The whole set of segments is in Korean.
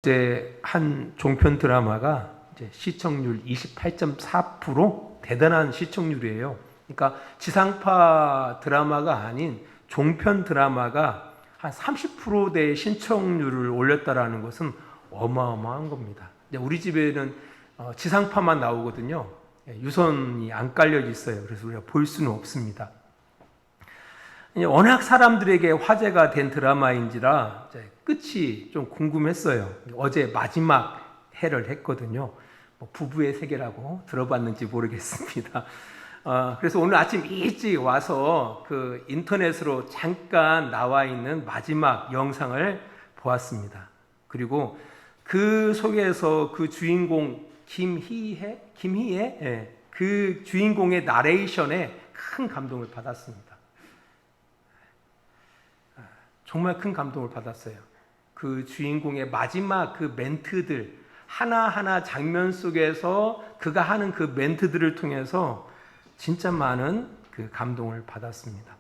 이제 한 종편 드라마가 이제 시청률 28.4% 대단한 시청률이에요. 그러니까 지상파 드라마가 아닌 종편 드라마가 한 30%대의 시청률을 올렸다라는 것은 어마어마한 겁니다. 우리 집에는 지상파만 나오거든요. 유선이 안 깔려 있어요. 그래서 우리가 볼 수는 없습니다. 워낙 사람들에게 화제가 된 드라마인지라 끝이 좀 궁금했어요. 어제 마지막 회를 했거든요. 부부의 세계라고 들어봤는지 모르겠습니다. 그래서 오늘 아침 일찍 와서 그 인터넷으로 잠깐 나와 있는 마지막 영상을 보았습니다. 그리고 그 속에서 그 주인공 김희애 그 주인공의 나레이션에 큰 감동을 받았습니다. 정말 큰 감동을 받았어요. 그 주인공의 마지막 그 멘트들 하나하나 장면 속에서 그가 하는 그 멘트들을 통해서 진짜 많은 그 감동을 받았습니다.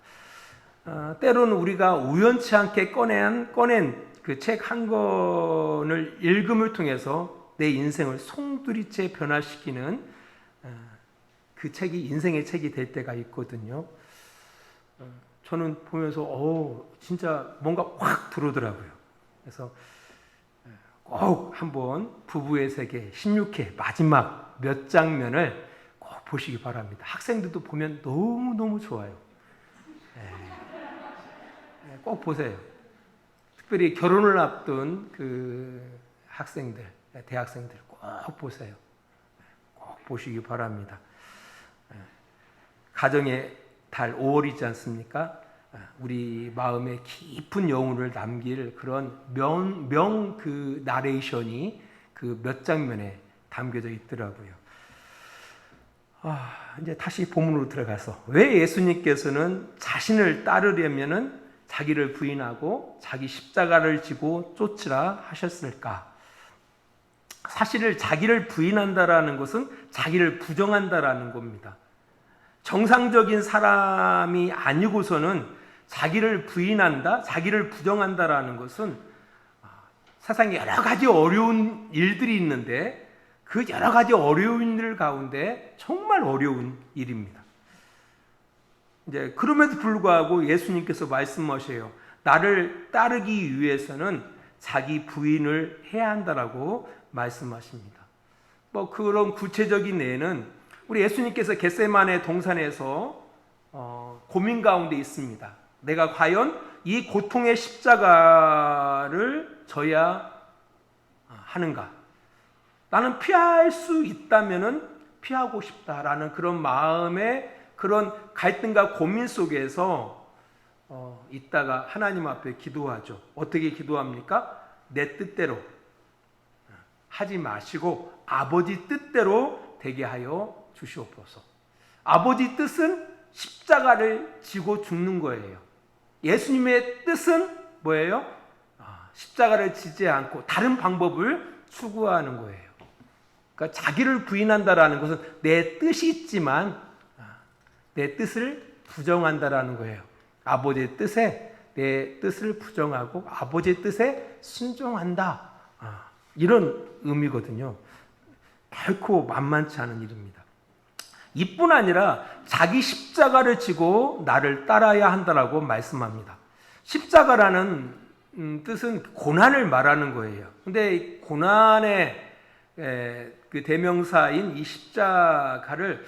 때로는 우리가 우연치 않게 꺼낸 그 책 한 권을 읽음을 통해서 내 인생을 송두리째 변화시키는 그 책이 인생의 책이 될 때가 있거든요. 저는 보면서 진짜 뭔가 확 들어오더라고요. 그래서 꼭 한번 부부의 세계 16회 마지막 몇 장면을 꼭 보시기 바랍니다. 학생들도 보면 너무너무 좋아요. 꼭 보세요. 특별히 결혼을 앞둔 그 학생들, 대학생들 꼭 보세요. 꼭 보시기 바랍니다. 가정의 달 5월이지 않습니까? 우리 마음에 깊은 여운을 남길 그런 그 나레이션이 그 몇 장면에 담겨져 있더라고요. 이제 다시 본문으로 들어가서 왜 예수님께서는 자신을 따르려면은 자기를 부인하고 자기 십자가를 지고 쫓으라 하셨을까? 사실 자기를 부인한다라는 것은 자기를 부정한다라는 겁니다. 정상적인 사람이 아니고서는 자기를 부인한다, 자기를 부정한다라는 것은 세상에 여러 가지 어려운 일들이 있는데 그 여러 가지 어려운 일 가운데 정말 어려운 일입니다. 이제 그럼에도 불구하고 예수님께서 말씀하셔요. 나를 따르기 위해서는 자기 부인을 해야 한다라고 말씀하십니다. 그런 구체적인 예는 우리 예수님께서 겟세마네 동산에서 고민 가운데 있습니다. 내가 과연 이 고통의 십자가를 져야 하는가? 나는 피할 수 있다면은 피하고 싶다라는 그런 마음의 그런 갈등과 고민 속에서 있다가 하나님 앞에 기도하죠. 어떻게 기도합니까? 내 뜻대로 하지 마시고 아버지 뜻대로 되게 하여 주시옵소서. 아버지 뜻은 십자가를 지고 죽는 거예요. 예수님의 뜻은 뭐예요? 십자가를 지지 않고 다른 방법을 추구하는 거예요. 그러니까 자기를 부인한다라는 것은 내 뜻이 있지만 내 뜻을 부정한다라는 거예요. 아버지의 뜻에 내 뜻을 부정하고 아버지의 뜻에 순종한다. 이런 의미거든요. 결코 만만치 않은 일입니다. 이뿐 아니라 자기 십자가를 지고 나를 따라야 한다라고 말씀합니다. 십자가라는 뜻은 고난을 말하는 거예요. 근데 고난의 그 대명사인 이 십자가를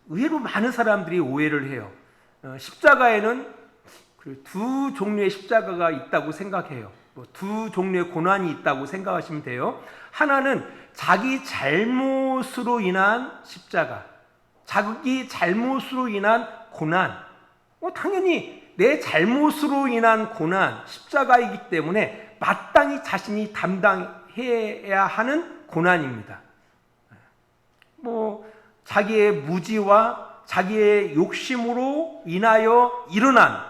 의외로 많은 사람들이 오해를 해요. 십자가에는 두 종류의 십자가가 있다고 생각해요. 두 종류의 고난이 있다고 생각하시면 돼요. 하나는 자기 잘못으로 인한 십자가, 자기 잘못으로 인한 고난. 당연히 내 잘못으로 인한 고난, 십자가이기 때문에 마땅히 자신이 담당해야 하는 고난입니다. 자기의 무지와 자기의 욕심으로 인하여 일어난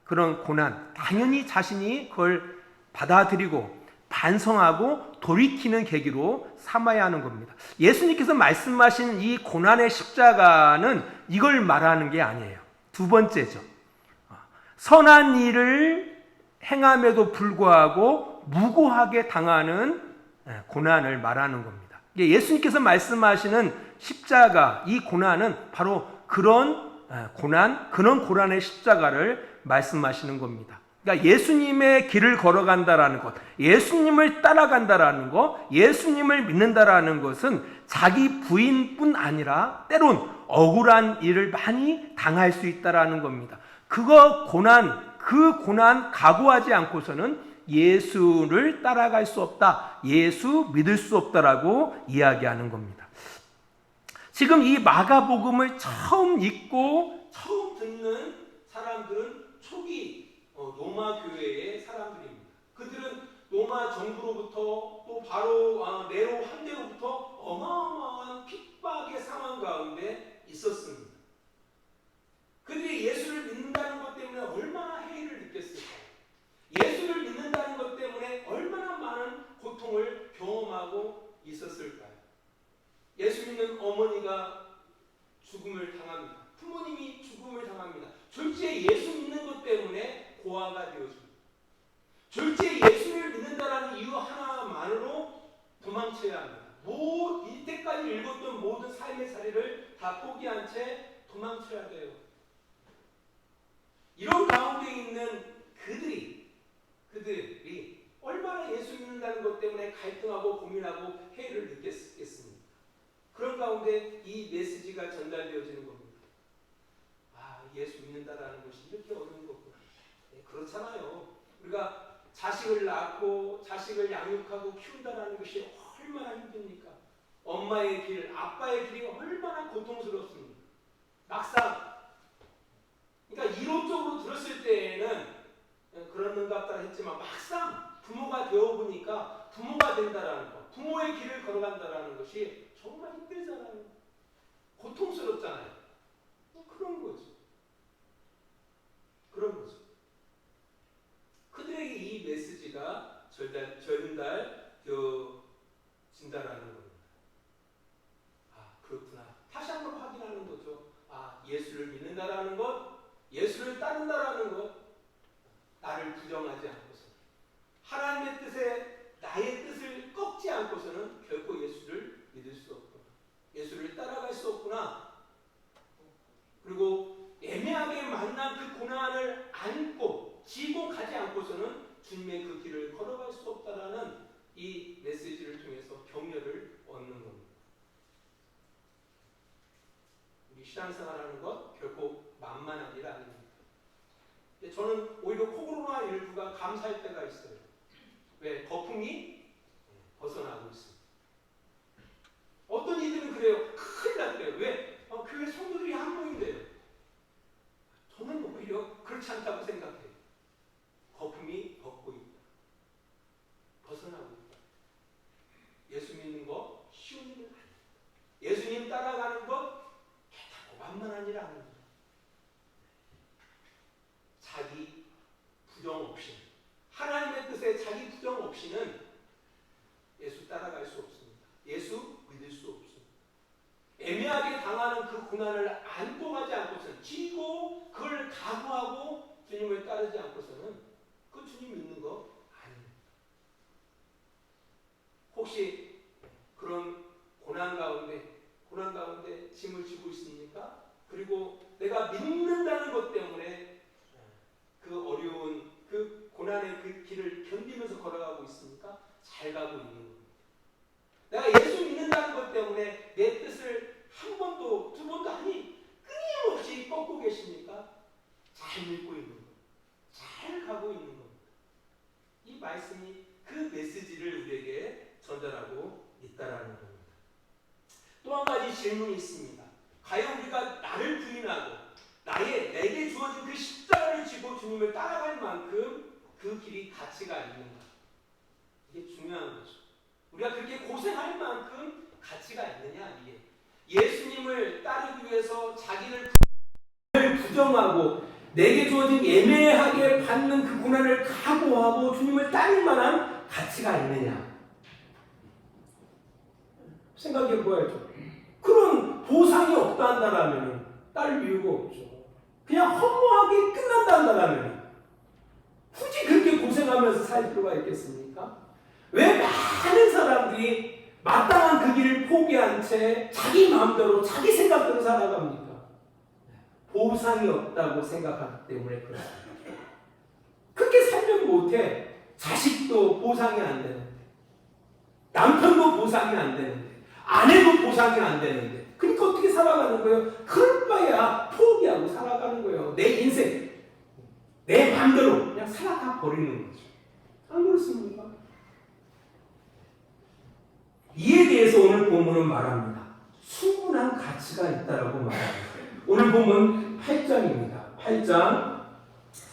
그런 고난, 당연히 자신이 그걸 받아들이고 반성하고 돌이키는 계기로 삼아야 하는 겁니다. 예수님께서 말씀하신 이 고난의 십자가는 이걸 말하는 게 아니에요. 두 번째죠. 선한 일을 행함에도 불구하고 무고하게 당하는 고난을 말하는 겁니다. 예수님께서 말씀하시는 십자가, 이 고난은 바로 그런 고난의 십자가를 말씀하시는 겁니다. 그러니까 예수님의 길을 걸어간다라는 것, 예수님을 따라간다라는 것, 예수님을 믿는다라는 것은 자기 부인뿐 아니라 때론 억울한 일을 많이 당할 수 있다라는 겁니다. 그 고난 각오하지 않고서는 예수를 따라갈 수 없다, 예수 믿을 수 없다라고 이야기하는 겁니다. 지금 이 마가복음을 처음 읽고 처음 듣는 사람들은 초기 로마 교회의 사람들입니다. 그들은 로마 정부로부터 또 바로 네로 황제로부터 어마어마한 핍박의 상황 가운데 있었습니다. 그들이 예수를 믿는다는 것 때문에 얼마나 해이를 느꼈을까요? 예수를 믿는다는 것 때문에 얼마나 많은 고통을 경험하고 있었을까요? 예수 믿는 어머니가 죽음을 당합니다. 부모님이 죽음을 당합니다. 졸지에 예수 믿는 것 때문에 고아가 되어집니다. 졸지에 예수를 믿는다는 이유 하나만으로 도망쳐야 합니다. 이때까지 읽었던 모든 삶의 사례를 다 포기한 채 도망쳐야 돼요. 이런 가운데 있는 그들이 얼마나 예수 믿는다는 것 때문에 갈등하고 고민하고 해를 느꼈겠습니까? 그런 가운데 이 메시지가 전달되어지는 겁니다. 예수 믿는다라는 것이 이렇게 어려운 거구나. 그렇잖아요. 우리가 자식을 낳고 자식을 양육하고 키운다라는 것이 얼마나 힘듭니까? 엄마의 길, 아빠의 길이 얼마나 고통스럽습니까? 막상 그러니까 이론적으로 들었을 때에는 그런가 보다 했지만 막상 부모가 되어보니까 부모가 된다라는 것, 부모의 길을 걸어간다라는 것이 정말 힘들잖아요. 고통스럽잖아요. 그런 거죠. 그들에게 이 메시지가 전달되어진다라는 겁니다. 그렇구나. 다시 한번 확인하는 거죠. 예수를 믿는다라는 것, 예수를 따른다라는 것, 나를 부정하지 않고서 하나님의 뜻에 나의 뜻을 꺾지 않고서는 결코 예수를 믿을 수 없구나. 예수를 따라갈 수 없구나. 그리고 애매하게 만난 그 고난을 안고 지고 가지 않고서는 주님의 그 길을 걸어갈 수 없다라는 이 메시지를 통해서 격려를 얻는 겁니다. 우리 신앙생활하는 것 결코 만만한 일 아닙니다. 저는 오히려 코로나19가 감사할 때가 있어요. 왜? 거품이 벗어나고 있습니다. 어떤 이들은 그래요. 큰일 났대요. 왜? 교회 성도들이 한 명인데요. 저는 오히려 그렇지 않다고 생각해요. 거품이 벗고 있다. 벗어나고 있다. 예수 믿는 거 쉬운 일은 아닙니다. 예수님 따라가는 것 개탄고 만만한 일 아닙니다. 자기 부정 없이는, 하나님의 뜻에 자기 부정 없이는 예수 따라갈 수 없습니다. 예수 믿을 수 없습니다. 애매하게 당하는 그 고난을 안고 가지 않고서는, 지고 그걸 각오하고 주님을 따르지 않고서는 그 주님 믿는 거 아닙니다. 혹시 그런 고난 가운데 짐을 지고 있습니까? 그리고 내가 믿는다는 것 때문에 그 어려운 그 고난의 그 길을 견디면서 걸어가고 있습니까? 잘 가고 있는 겁니다. 내가 예수 믿는다는 것 때문에 내 뜻을 한 번도 두 번도 아니 끊임없이 꺾고 계십니까? 잘 믿고 있는 겁니다. 잘 가고 있는 겁니다. 이 말씀이 그 메시지를 우리에게 전달하고 있다라는 겁니다. 또 한 가지 질문이 있습니다. 과연 우리가 나를 부인하고 내게 주어진 그 십자가를 지고 주님을 따라갈 만큼 그 길이 가치가 있는가? 이게 중요한 거죠. 우리가 그렇게 고생할 만큼 가치가 있느냐? 이게 예수님을 따르기 위해서 자기를 부정하고 내게 주어진 애매하게 받는 그 고난을 각오하고 주님을 따를 만한 가치가 있느냐? 생각해 보아야죠. 그런 보상이 없다 한다라면 따를 이유가 없죠. 그냥 허무하게 끝난다 한다라면 굳이 그렇게 고생하면서 살 필요가 있겠습니까? 않습니까? 왜 많은 사람들이 마땅한 그 길을 포기한 채 자기 마음대로 자기 생각대로 살아갑니까? 보상이 없다고 생각하기 때문에 그렇습니다. 그렇게 살면 못해. 자식도 보상이 안 되는데, 남편도 보상이 안 되는데, 아내도 보상이 안 되는데, 그러니까 어떻게 살아가는 거예요? 그럴 바에야 포기하고 살아가는 거예요. 내 인생, 내 마음대로 그냥 살아가 버리는 거죠. 안 그렇습니까? 이에 대해서 오늘 본문은 말합니다. 충분한 가치가 있다라고 말합니다. 오늘 본문 8장입니다. 8장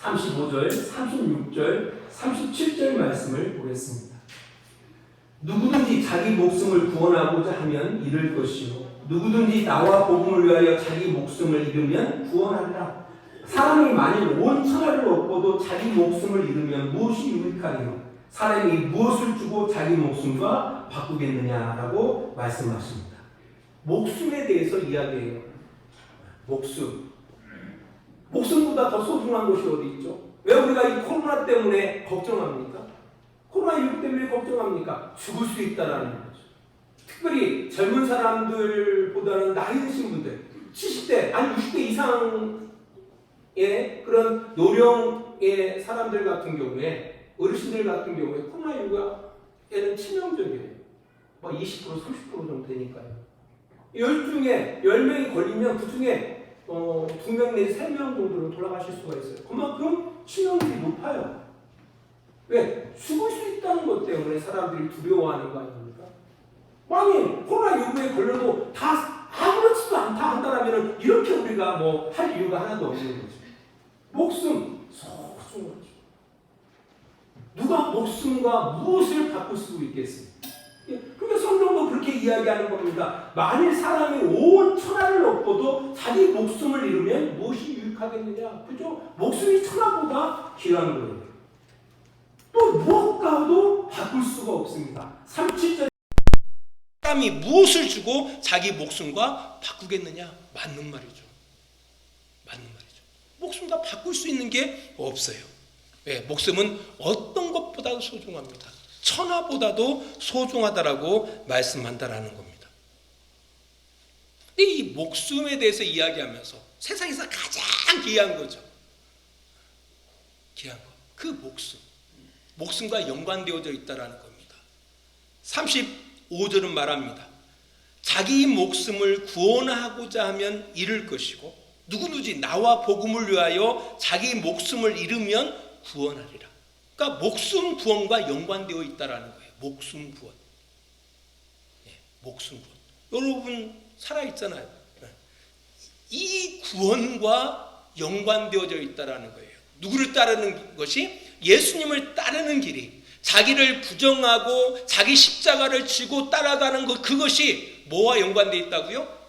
35절, 36절, 37절 말씀을 보겠습니다. 누구든지 자기 목숨을 구원하고자 하면 잃을 것이요 누구든지 나와 복음을 위하여 자기 목숨을 잃으면 구원하리라. 사람이 만일 온 천하를 얻고도 자기 목숨을 잃으면 무엇이 유익하리요? 사람이 무엇을 주고 자기 목숨과 바꾸겠느냐라고 말씀하십니다. 목숨에 대해서 이야기해요. 목숨보다 더 소중한 것이 어디 있죠? 왜 우리가 이 코로나 때문에 걱정합니까? 코로나19 때문에 걱정합니까? 죽을 수 있다라는 거죠. 특별히 젊은 사람들보다는 나이 드신 분들, 70대, 아니 60대 이상의 그런 노령의 사람들 같은 경우에, 어르신들 같은 경우에 코로나19에는 치명적이에요. 막 20%, 30% 정도 되니까요. 10명이 걸리면 그 중에 2명 내지 3명 정도로 돌아가실 수가 있어요. 그만큼 치명률이 높아요. 왜? 죽을 수 있다는 것 때문에 사람들이 두려워하는 거 아닙니까? 만약 코로나19에 걸려도 다 아무렇지도 않다 한다면 이렇게 우리가 할 이유가 하나도 없는 거죠. 목숨, 소중하죠. 누가 목숨과 무엇을 바꿀 수 있겠습니까? 그러니까 성경도 그렇게 이야기하는 겁니다. 만일 사람이 온 천하를 얻고도 자기 목숨을 잃으면 무엇이 유익하겠느냐? 그죠? 목숨이 천하보다 귀한 거예요. 또 무엇과도 바꿀 수가 없습니다. 37절 사람이 무엇을 주고 자기 목숨과 바꾸겠느냐? 맞는 말이죠. 목숨과 바꿀 수 있는 게 없어요. 네, 목숨은 어떤 것보다도 소중합니다. 천하보다도 소중하다라고 말씀한다라는 겁니다. 근데 이 목숨에 대해서 이야기하면서 세상에서 가장 귀한 거죠. 귀한 거. 그 목숨과 연관되어져 있다라는 겁니다. 35절은 말합니다. 자기 목숨을 구원하고자 하면 잃을 것이고 누구든지 나와 복음을 위하여 자기 목숨을 잃으면 구원하리라. 그러니까 목숨 구원과 연관되어 있다라는 거예요. 목숨 구원. 목숨 구원. 여러분 살아있잖아요. 이 구원과 연관되어져 있다라는 거예요. 누구를 따르는 것이? 예수님을 따르는 길이, 자기를 부정하고 자기 십자가를 지고 따라가는 것, 그것이 뭐와 연관되어 있다고요?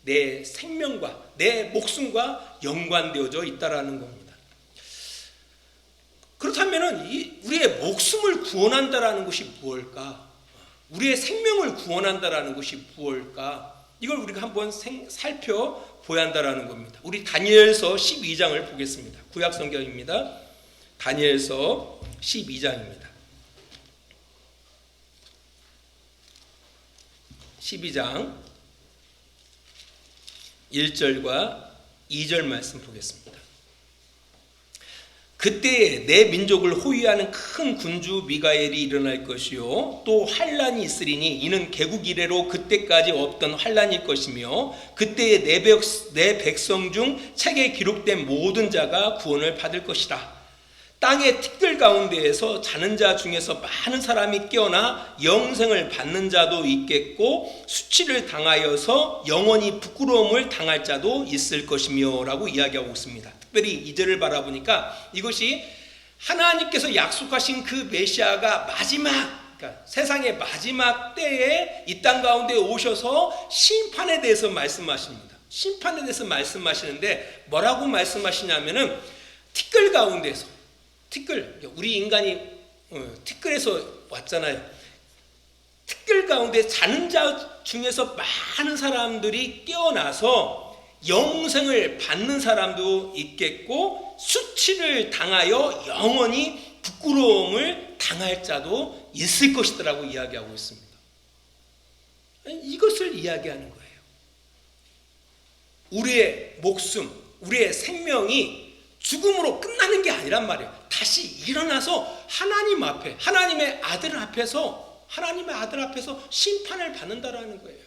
내 생명과 내 목숨과 연관되어져 있다라는 겁니다. 그렇다면 우리의 목숨을 구원한다라는 것이 무엇일까? 우리의 생명을 구원한다라는 것이 무엇일까? 이걸 우리가 한번 살펴보아야 한다라는 겁니다. 우리 다니엘서 12장을 보겠습니다. 구약 성경입니다. 다니엘서 12장입니다. 12장 1절과 2절 말씀 보겠습니다. 그때에 내 민족을 호위하는 큰 군주 미가엘이 일어날 것이요 또 환란이 있으리니 이는 개국 이래로 그때까지 없던 환란일 것이며 그때에 내 백성 중 책에 기록된 모든 자가 구원을 받을 것이라. 땅의 티끌 가운데에서 자는 자 중에서 많은 사람이 깨어나 영생을 받는 자도 있겠고 수치를 당하여서 영원히 부끄러움을 당할 자도 있을 것이며 라고 이야기하고 있습니다. 특별히 2절을 바라보니까 이것이 하나님께서 약속하신 그 메시아가 그러니까 세상의 마지막 때에 이 땅 가운데 오셔서 심판에 대해서 말씀하십니다. 심판에 대해서 말씀하시는데 뭐라고 말씀하시냐면은 티끌 가운데서, 우리 인간이 티끌에서 왔잖아요. 티끌 가운데 자는 자 중에서 많은 사람들이 깨어나서 영생을 받는 사람도 있겠고 수치를 당하여 영원히 부끄러움을 당할 자도 있을 것이라고 이야기하고 있습니다. 이것을 이야기하는 거예요. 우리의 목숨, 우리의 생명이 죽음으로 끝나는 게 아니란 말이에요. 다시 일어나서 하나님 앞에, 하나님의 아들 앞에서 심판을 받는다라는 거예요.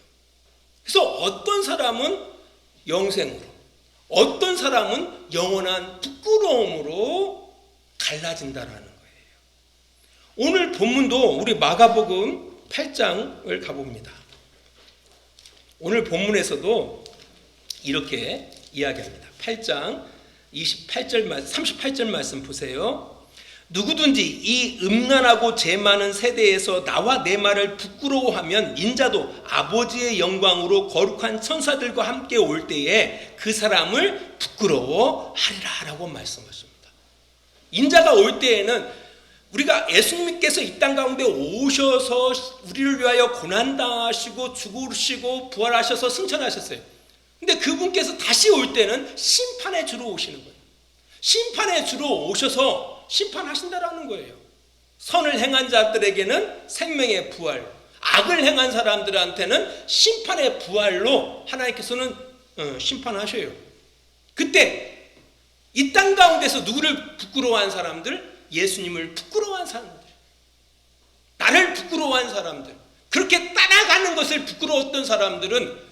그래서 어떤 사람은 영생으로, 어떤 사람은 영원한 부끄러움으로 갈라진다라는 거예요. 오늘 본문도 우리 마가복음 8장을 가봅니다. 오늘 본문에서도 이렇게 이야기합니다. 8장 38절 말씀 보세요. 누구든지 이 음란하고 죄 많은 세대에서 나와 내 말을 부끄러워하면 인자도 아버지의 영광으로 거룩한 천사들과 함께 올 때에 그 사람을 부끄러워하리라 라고 말씀하십니다. 인자가 올 때에는 우리가 예수님께서 이 땅 가운데 오셔서 우리를 위하여 고난당하시고 죽으시고 부활하셔서 승천하셨어요. 근데 그분께서 다시 올 때는 심판의 주로 오시는 거예요. 심판의 주로 오셔서 심판하신다라는 거예요. 선을 행한 자들에게는 생명의 부활, 악을 행한 사람들한테는 심판의 부활로 하나님께서는 심판하셔요. 그때 이 땅 가운데서 누구를 부끄러워한 사람들? 예수님을 부끄러워한 사람들, 나를 부끄러워한 사람들, 그렇게 따라가는 것을 부끄러웠던 사람들은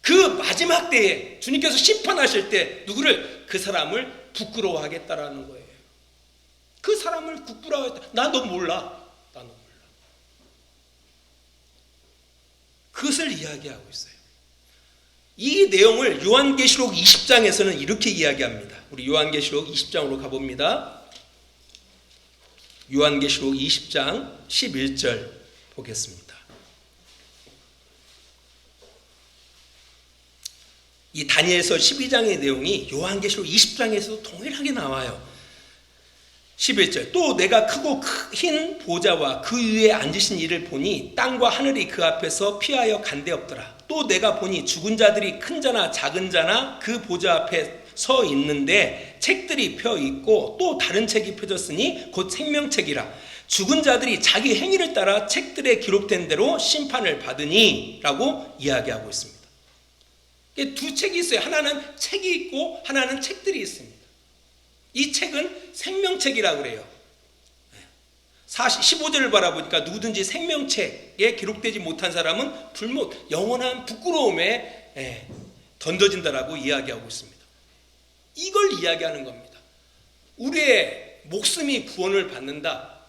그 마지막 때에 주님께서 심판하실 때 누구를? 그 사람을 부끄러워하겠다라는 거예요. 그 사람을 부끄러워하겠다. 나 너 몰라. 그것을 이야기하고 있어요. 이 내용을 요한계시록 20장에서는 이렇게 이야기합니다. 우리 요한계시록 20장으로 가봅니다. 요한계시록 20장 11절 보겠습니다. 이 다니엘서 12장의 내용이 요한계시록 20장에서도 동일하게 나와요. 11절 또 내가 크고 흰 보좌와 그 위에 앉으신 이를 보니 땅과 하늘이 그 앞에서 피하여 간데없더라. 또 내가 보니 죽은 자들이 큰 자나 작은 자나 그 보좌 앞에 서 있는데 책들이 펴 있고 또 다른 책이 펴졌으니 곧 생명책이라. 죽은 자들이 자기 행위를 따라 책들에 기록된 대로 심판을 받으니 라고 이야기하고 있습니다. 두 책이 있어요. 하나는 책이 있고 하나는 책들이 있습니다. 이 책은 생명책이라고 그래요. 15절을 바라보니까 누구든지 생명책에 기록되지 못한 사람은 불못, 영원한 부끄러움에 던져진다라고 이야기하고 있습니다. 이걸 이야기하는 겁니다. 우리의 목숨이 구원을 받는다,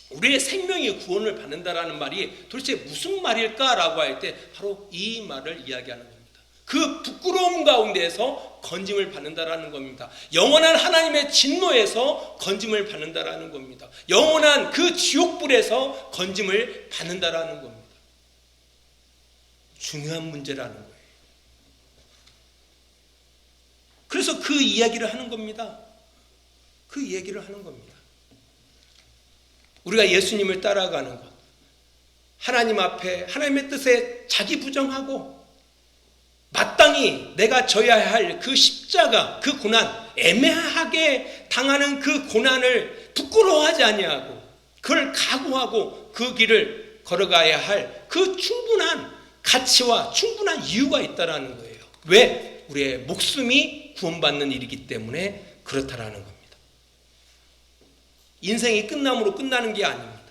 우리의 생명이 구원을 받는다라는 말이 도대체 무슨 말일까라고 할 때 바로 이 말을 이야기하는 겁니다. 그 부끄러움 가운데에서 건짐을 받는다라는 겁니다. 영원한 하나님의 진노에서 건짐을 받는다라는 겁니다. 영원한 그 지옥불에서 건짐을 받는다라는 겁니다. 중요한 문제라는 거예요. 그래서 그 이야기를 하는 겁니다. 그 이야기를 하는 겁니다. 우리가 예수님을 따라가는 것, 하나님 앞에 하나님의 뜻에 자기 부정하고 마땅히 내가 져야 할 그 십자가, 그 고난, 애매하게 당하는 그 고난을 부끄러워하지 아니하고 그걸 각오하고 그 길을 걸어가야 할 그 충분한 가치와 충분한 이유가 있다라는 거예요. 왜? 우리의 목숨이 구원받는 일이기 때문에 그렇다라는 겁니다. 인생이 끝남으로 끝나는 게 아닙니다.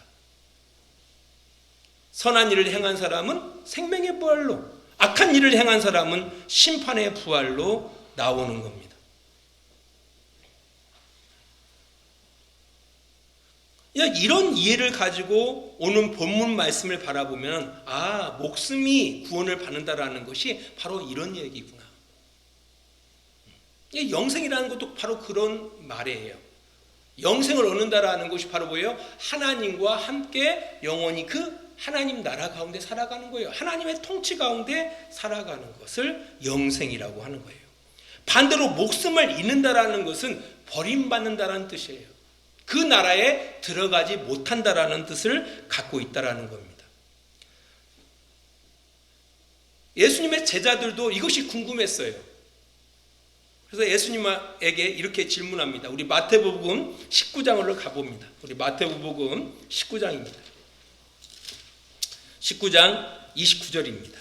선한 일을 행한 사람은 생명의 부활로, 악한 일을 행한 사람은 심판의 부활로 나오는 겁니다. 이런 이해를 가지고 오는 본문 말씀을 바라보면 목숨이 구원을 받는다라는 것이 바로 이런 얘기구나. 영생이라는 것도 바로 그런 말이에요. 영생을 얻는다라는 것이 바로 뭐예요? 하나님과 함께 영원히 그 하나님 나라 가운데 살아가는 거예요. 하나님의 통치 가운데 살아가는 것을 영생이라고 하는 거예요. 반대로 목숨을 잃는다라는 것은 버림받는다라는 뜻이에요. 그 나라에 들어가지 못한다라는 뜻을 갖고 있다라는 겁니다. 예수님의 제자들도 이것이 궁금했어요. 그래서 예수님에게 이렇게 질문합니다. 우리 마태복음 19장으로 가봅니다. 우리 마태복음 19장입니다. 19장 29절입니다.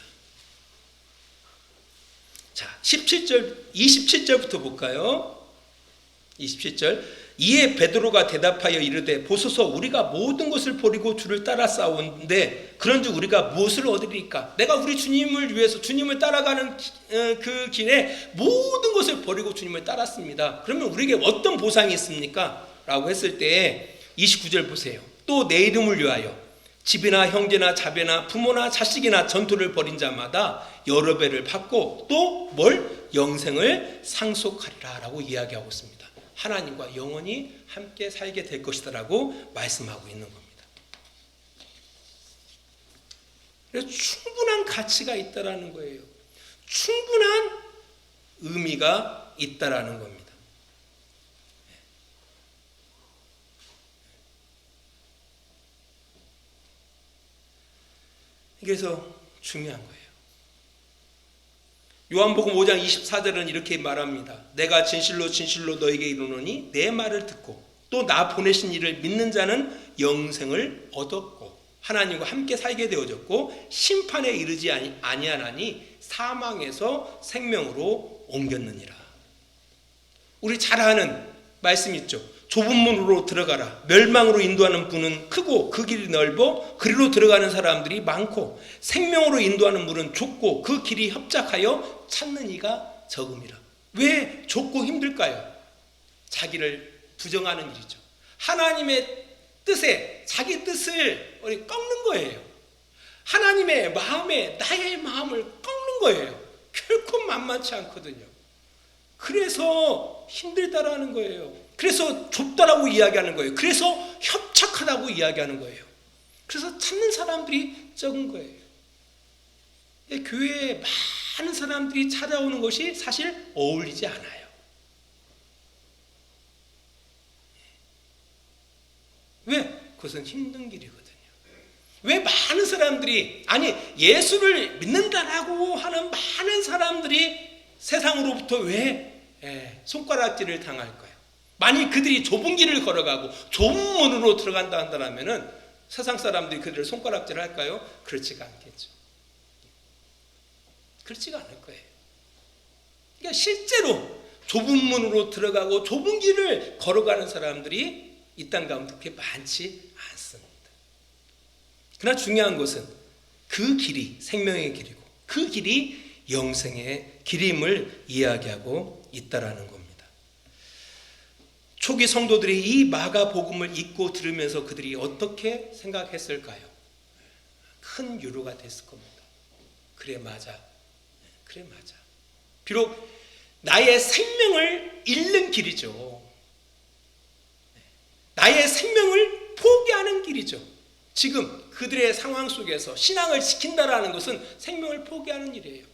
자, 27절부터 볼까요? 27절. 이에 베드로가 대답하여 이르되 보소서 우리가 모든 것을 버리고 주를 따라 싸우는데 그런즉 우리가 무엇을 얻으리까? 내가 우리 주님을 위해서 주님을 따라가는 그 길에 모든 것을 버리고 주님을 따랐습니다. 그러면 우리에게 어떤 보상이 있습니까? 라고 했을 때 29절 보세요. 또 내 이름을 위하여 집이나 형제나 자배나 부모나 자식이나 전토를 벌인 자마다 여러 배를 받고 또 뭘? 영생을 상속하리라 라고 이야기하고 있습니다. 하나님과 영원히 함께 살게 될 것이다 라고 말씀하고 있는 겁니다. 그래서 충분한 가치가 있다라는 거예요. 충분한 의미가 있다라는 겁니다. 그래서 중요한 거예요. 요한복음 5장 24절은 이렇게 말합니다. 내가 진실로 진실로 너에게 이르노니 내 말을 듣고 또 나 보내신 이를 믿는 자는 영생을 얻었고 하나님과 함께 살게 되어졌고 심판에 이르지 아니하나니 사망에서 생명으로 옮겼느니라. 우리 잘 아는 말씀 있죠. 좁은 문으로 들어가라. 멸망으로 인도하는 문은 크고 그 길이 넓어 그리로 들어가는 사람들이 많고 생명으로 인도하는 문은 좁고 그 길이 협착하여 찾는 이가 적음이라. 왜 좁고 힘들까요? 자기를 부정하는 일이죠. 하나님의 뜻에 자기 뜻을 꺾는 거예요. 하나님의 마음에 나의 마음을 꺾는 거예요. 결코 만만치 않거든요. 그래서 힘들다라는 거예요. 그래서 좁다라고 이야기하는 거예요. 그래서 협착하다고 이야기하는 거예요. 그래서 찾는 사람들이 적은 거예요. 교회에 많은 사람들이 찾아오는 것이 사실 어울리지 않아요. 왜? 그것은 힘든 길이거든요. 왜 많은 사람들이 예수를 믿는다라고 하는 많은 사람들이 세상으로부터 왜 손가락질을 당할까요? 만약 그들이 좁은 길을 걸어가고 좁은 문으로 들어간다 한다면 세상 사람들이 그들을 손가락질 할까요? 그렇지가 않겠죠. 그렇지가 않을 거예요. 그러니까 실제로 좁은 문으로 들어가고 좁은 길을 걸어가는 사람들이 이 땅 가운데 그렇게 많지 않습니다. 그러나 중요한 것은 그 길이 생명의 길이고 그 길이 영생의 길임을 이야기하고 있다라는 겁니다. 초기 성도들이 이 마가복음을 읽고 들으면서 그들이 어떻게 생각했을까요? 큰 위로가 됐을 겁니다. 그래 맞아. 그래 맞아. 비록 나의 생명을 잃는 길이죠. 나의 생명을 포기하는 길이죠. 지금 그들의 상황 속에서 신앙을 지킨다라는 것은 생명을 포기하는 일이에요.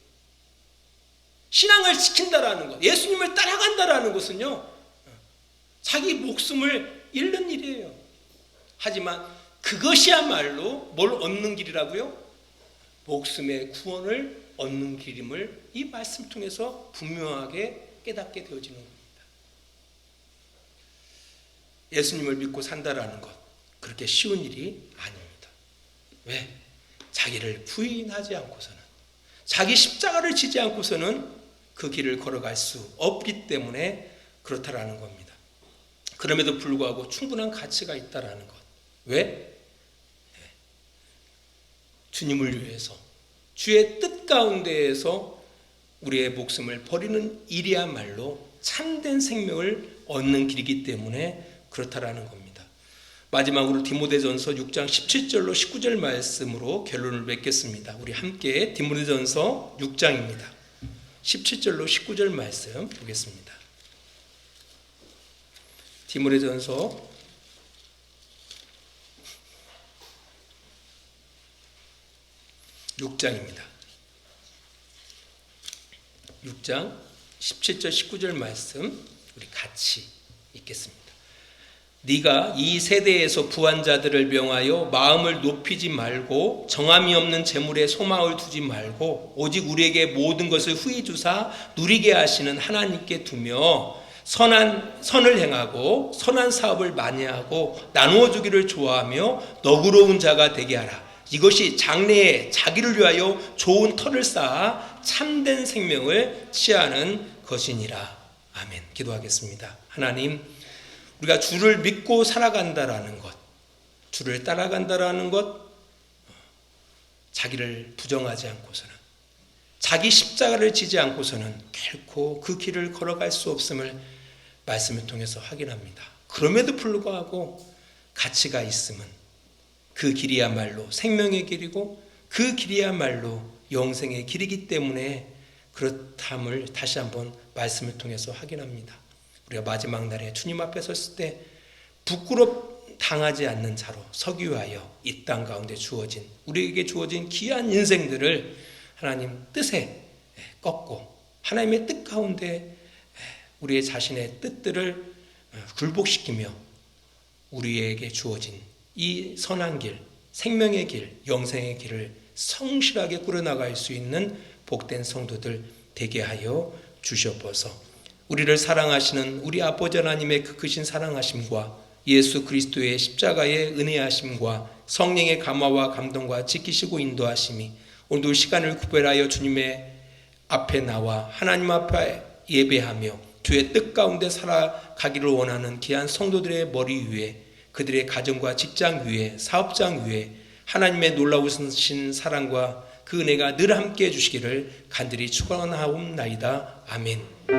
신앙을 지킨다라는 것, 예수님을 따라간다라는 것은요, 자기 목숨을 잃는 일이에요. 하지만 그것이야말로 뭘 얻는 길이라고요? 목숨의 구원을 얻는 길임을 이 말씀 통해서 분명하게 깨닫게 되어지는 겁니다. 예수님을 믿고 산다라는 것, 그렇게 쉬운 일이 아닙니다. 왜? 자기를 부인하지 않고서는, 자기 십자가를 지지 않고서는 그 길을 걸어갈 수 없기 때문에 그렇다라는 겁니다. 그럼에도 불구하고 충분한 가치가 있다라는 것. 왜? 주님을 위해서 주의 뜻 가운데에서 우리의 목숨을 버리는 일이야말로 참된 생명을 얻는 길이기 때문에 그렇다라는 겁니다. 마지막으로 디모데전서 6장 17절로 19절 말씀으로 결론을 맺겠습니다. 우리 함께 디모데전서 6장입니다. 17절로 19절 말씀 보겠습니다. 디모데전서 6장입니다. 6장 17절 19절 말씀 우리 같이 읽겠습니다. 네가 이 세대에서 부한 자들을 명하여 마음을 높이지 말고 정함이 없는 재물에 소망을 두지 말고 오직 우리에게 모든 것을 후히 주사 누리게 하시는 하나님께 두며 선을 행하고 선한 사업을 많이 하고 나누어 주기를 좋아하며 너그러운 자가 되게 하라. 이것이 장래에 자기를 위하여 좋은 터를 쌓아 참된 생명을 취하는 것이니라. 아멘. 기도하겠습니다. 하나님, 우리가 주를 믿고 살아간다라는 것, 주를 따라간다라는 것, 자기를 부정하지 않고서는, 자기 십자가를 지지 않고서는 결코 그 길을 걸어갈 수 없음을 말씀을 통해서 확인합니다. 그럼에도 불구하고 가치가 있음은 그 길이야말로 생명의 길이고 그 길이야말로 영생의 길이기 때문에 그렇담을 다시 한번 말씀을 통해서 확인합니다. 우리가 마지막 날에 주님 앞에 섰을 때 부끄럽 당하지 않는 자로 서기 위하여 이 땅 가운데 주어진, 우리에게 주어진 귀한 인생들을 하나님 뜻에 꺾고 하나님의 뜻 가운데 우리의 자신의 뜻들을 굴복시키며 우리에게 주어진 이 선한 길, 생명의 길, 영생의 길을 성실하게 꾸려나갈 수 있는 복된 성도들 되게 하여 주시옵소서. 우리를 사랑하시는 우리 아버지 하나님의 그 크신 사랑하심과 예수 그리스도의 십자가의 은혜하심과 성령의 감화와 감동과 지키시고 인도하심이 오늘도 시간을 구별하여 주님의 앞에 나와 하나님 앞에 예배하며 주의 뜻 가운데 살아가기를 원하는 귀한 성도들의 머리 위에, 그들의 가정과 직장 위에, 사업장 위에 하나님의 놀라우신 사랑과 그 은혜가 늘 함께 해주시기를 간절히 축원하옵나이다. 아멘.